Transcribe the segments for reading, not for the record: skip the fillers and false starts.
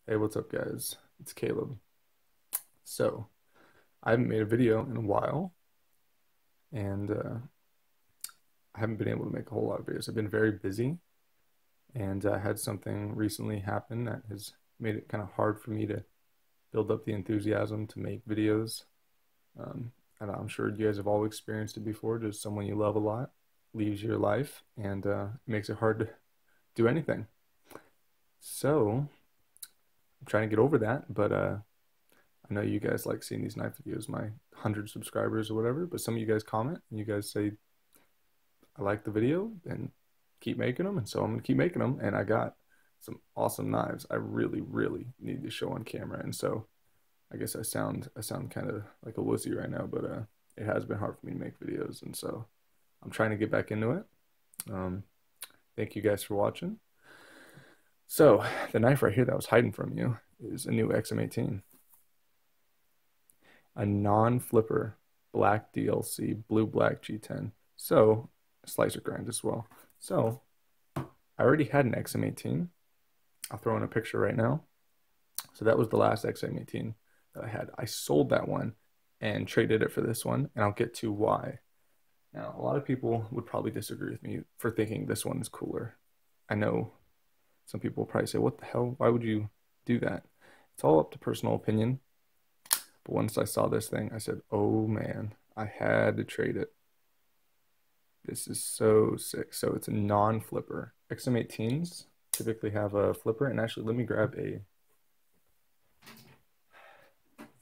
Hey, what's up, guys? It's Caleb. So, I haven't made a video in a while, and I haven't been able to make a whole lot of videos. I've been very busy, and I had something recently happen that has made it kind of hard for me to build up the enthusiasm to make videos. Um, and I'm sure you guys have all experienced it before. Just someone you love a lot leaves your life, and it makes it hard to do anything. So, I'm trying to get over that, but I know you guys like seeing these knife videos, my 100 subscribers or whatever, but some of you guys comment and you guys say, I like the video and keep making them. And so I'm going to keep making them. And I got some awesome knives I really, really need to show on camera. And so I guess I sound kind of like a wussy right now, but it has been hard for me to make videos. And so I'm trying to get back into it. Um, Thank you guys for watching. So the knife right here that was hiding from you is a new XM-18. A non-flipper black DLC, blue black G10. So slicer grind as well. So I already had an XM-18. I'll throw in a picture right now. So that was the last XM-18 that I had. I sold that one and traded it for this one, and I'll get to why. Now, a lot of people would probably disagree with me for thinking this one is cooler. I know some people will probably say, what the hell? Why would you do that? It's all up to personal opinion. But once I saw this thing, I said, oh man, I had to trade it. This is so sick. So it's a non-flipper. XM-18s typically have a flipper. And actually, let me grab a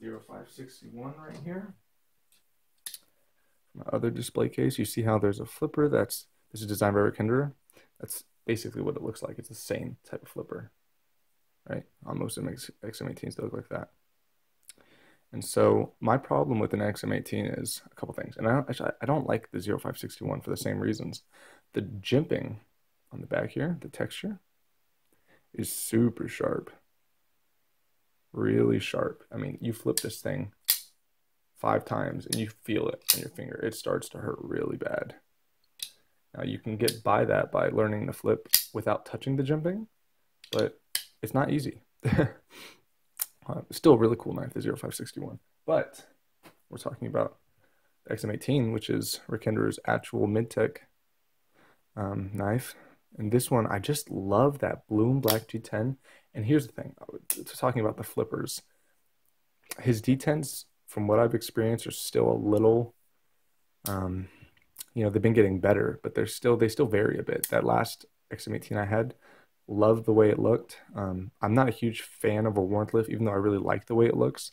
0561 right here. My other display case, you see how there's a flipper this is designed by Rick Hinderer. That's basically what it looks like. It's the same type of flipper, right? On most of XM-18s, they look like that. And so my problem with an XM-18 is a couple things. And I don't like the 0561 for the same reasons. The jimping on the back here, the texture, is super sharp. Really sharp. I mean, you flip this thing 5 times and you feel it on your finger. It starts to hurt really bad. Now you can get by that by learning to flip without touching the jimping, but it's not easy. Still a really cool knife, the 0561. But we're talking about the XM-18, which is Rick Hinderer's actual mid-tech knife. And this one, I just love that blue and black G10. And here's the thing, talking about the flippers. His D10s, from what I've experienced, are still a little, they've been getting better, but they still vary a bit. That last XM-18 I had, loved the way it looked. I'm not a huge fan of a warmth lift, even though I really like the way it looks.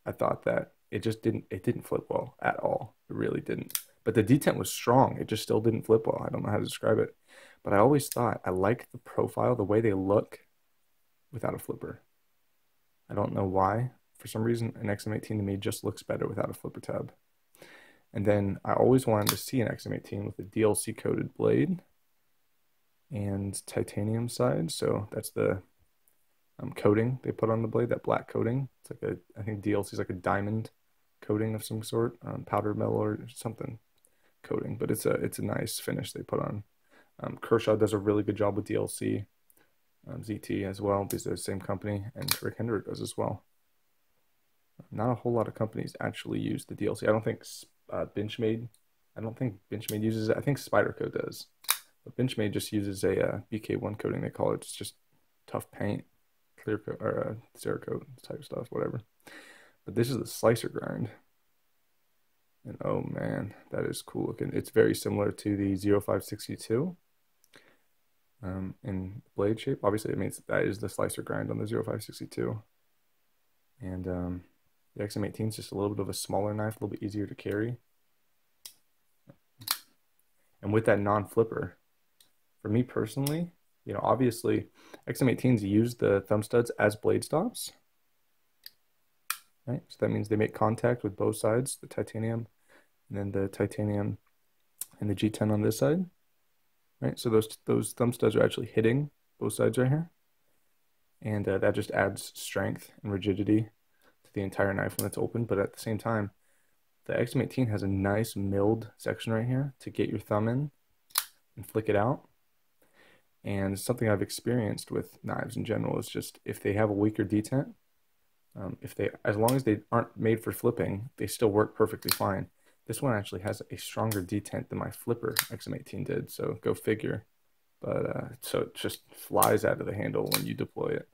I thought that it didn't flip well at all. It really didn't. But the D10 was strong. It just still didn't flip well. I don't know how to describe it. But I always thought I liked the profile, the way they look without a flipper. I don't know why. For some reason, an XM-18 to me just looks better without a flipper tab. And then I always wanted to see an XM-18 with a DLC coated blade and titanium side. So that's the coating they put on the blade, that black coating. It's like I think DLC is like a diamond coating of some sort, powdered metal or something coating, but it's a nice finish they put on. Kershaw does a really good job with DLC, ZT as well, because they're the same company, and Rick Hinderer does as well. Not a whole lot of companies actually use the DLC. I don't think Benchmade uses it. I think Spyderco does. But Benchmade just uses a BK1 coating, they call it. It's just tough paint, clear coat, or Cerakote type stuff, whatever. But this is the slicer grind. And oh man, that is cool looking. It's very similar to the 0562 in blade shape. Obviously, it means that is the slicer grind on the 0562. And the XM-18 is just a little bit of a smaller knife, a little bit easier to carry. And with that non-flipper, for me personally, obviously XM-18s use the thumb studs as blade stops, right? So that means they make contact with both sides, the titanium and then the titanium and the G10 on this side, right? So those thumb studs are actually hitting both sides right here. And that just adds strength and rigidity to the entire knife when it's open. But at the same time, the XM-18 has a nice milled section right here to get your thumb in and flick it out. And something I've experienced with knives in general is just if they have a weaker detent, if they, as long as they aren't made for flipping, they still work perfectly fine. This one actually has a stronger detent than my flipper XM18 did, so go figure. But so it just flies out of the handle when you deploy it.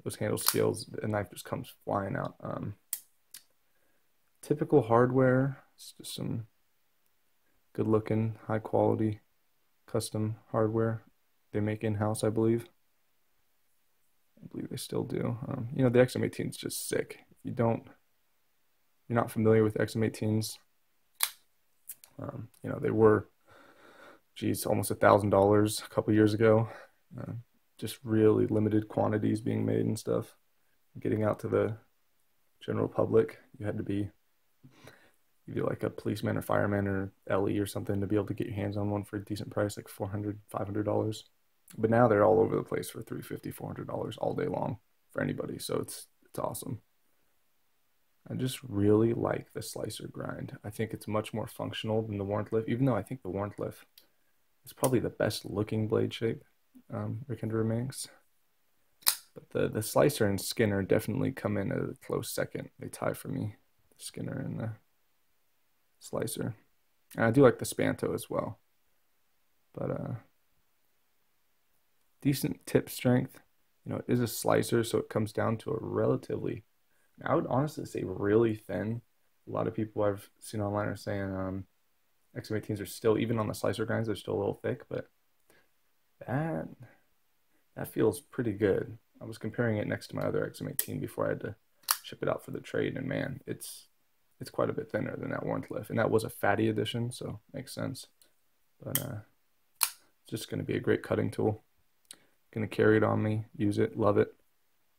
Those handle skills, the knife just comes flying out. Typical hardware, it's just some good looking, high quality custom hardware they make in-house, I believe. I believe they still do. You know, the XM18 is just sick. If you're not familiar with XM18s, you know, they were, geez, almost $1,000 a couple years ago. Just really limited quantities being made and stuff. Getting out to the general public, you had to be either like a policeman or fireman or LE or something to be able to get your hands on one for a decent price, like $400, $500. But now they're all over the place for $350, $400 all day long for anybody. So it's awesome. I just really like the slicer grind. I think it's much more functional than the Warmth, even though I think the Warmth is probably the best looking blade shape Rickender makes. But the slicer and Skinner definitely come in at a close second. They tie for me, the Skinner and the slicer. And I do like the Spanto as well. But decent tip strength. You know, it is a slicer, so it comes down to a relatively, I would honestly say really thin. A lot of people I've seen online are saying XM18s are still, even on the slicer grinds, they're still a little thick, but that feels pretty good. I was comparing it next to my other XM18 before I had to ship it out for the trade, and man, it's quite a bit thinner than that Warmth, and that was a fatty edition, so makes sense. But it's just going to be a great cutting tool. Going to carry it on me, use it, love it.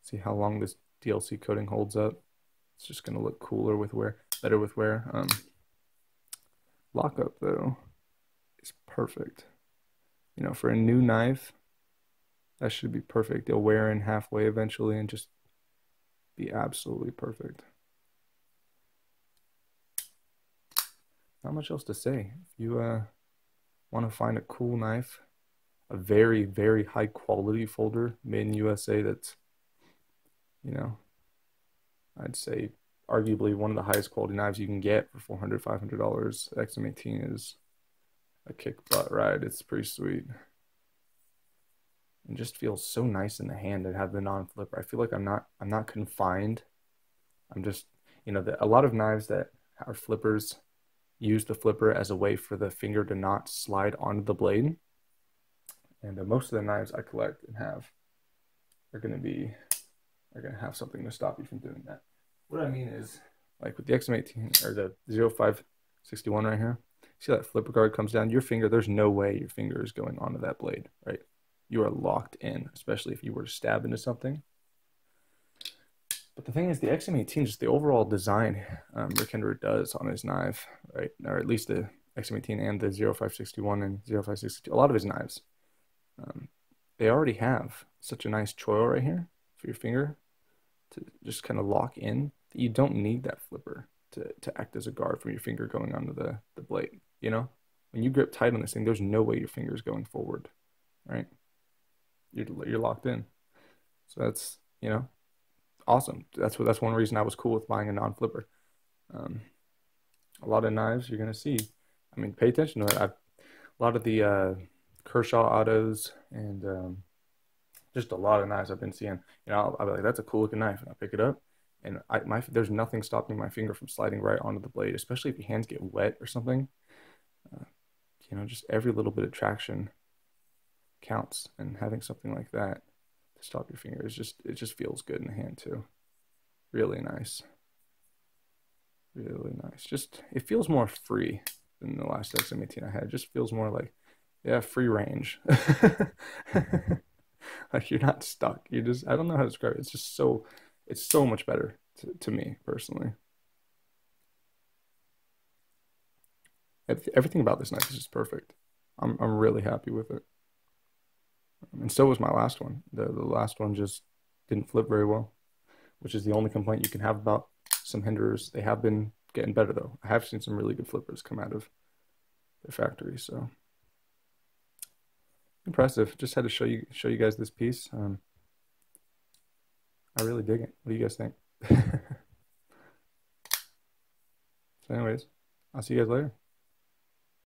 See how long this DLC coating holds up. It's just going to look cooler with wear, better with wear. Lockup though is perfect. You know, for a new knife, that should be perfect. It'll wear in halfway eventually and just be absolutely perfect. Not much else to say. If you want to find a cool knife, a very, very high quality folder made in USA that's, you know, I'd say arguably one of the highest quality knives you can get for $400, $500. XM18 is a kick butt ride. It's pretty sweet. And just feels so nice in the hand to have the non-flipper. I feel like I'm not confined. I'm just, you know, a lot of knives that are flippers use the flipper as a way for the finger to not slide onto the blade. And most of the knives I collect and have are going to have something to stop you from doing that. What I mean is, like with the XM18 or the 0561 right here, see that flipper guard comes down, your finger, there's no way your finger is going onto that blade, right? You are locked in, especially if you were to stab into something. But the thing is, the XM18, just the overall design Rickender does on his knife, right? Or at least the XM18 and the 0561 and 0562, a lot of his knives, they already have such a nice choil right here for your finger to just kind of lock in that you don't need that flipper to act as a guard from your finger going onto the blade, you know? When you grip tight on this thing, there's no way your finger is going forward, right? You're locked in. So that's, you know, awesome. That's one reason I was cool with buying a non-flipper. A lot of knives you're gonna see. I mean, pay attention to it. A lot of the Kershaw autos and just a lot of knives I've been seeing. You know, I'll be like, that's a cool looking knife, and I pick it up, and there's nothing stopping my finger from sliding right onto the blade, especially if your hands get wet or something. You know, just every little bit of traction counts, and having something like that to stop your finger is it just feels good in the hand too. Really nice. Really nice. Just, it feels more free than the last XM18 I had. It just feels more like, yeah, free range. Like you're not stuck. You just, I don't know how to describe it. It's just it's so much better to me personally. Everything about this knife is just perfect. I'm really happy with it. And so was my last one. The last one just didn't flip very well, which is the only complaint you can have about some Hinderers. They have been getting better though. I have seen some really good flippers come out of the factory. So impressive. Just had to show you guys this piece. I really dig it. What do you guys think? So anyways, I'll see you guys later.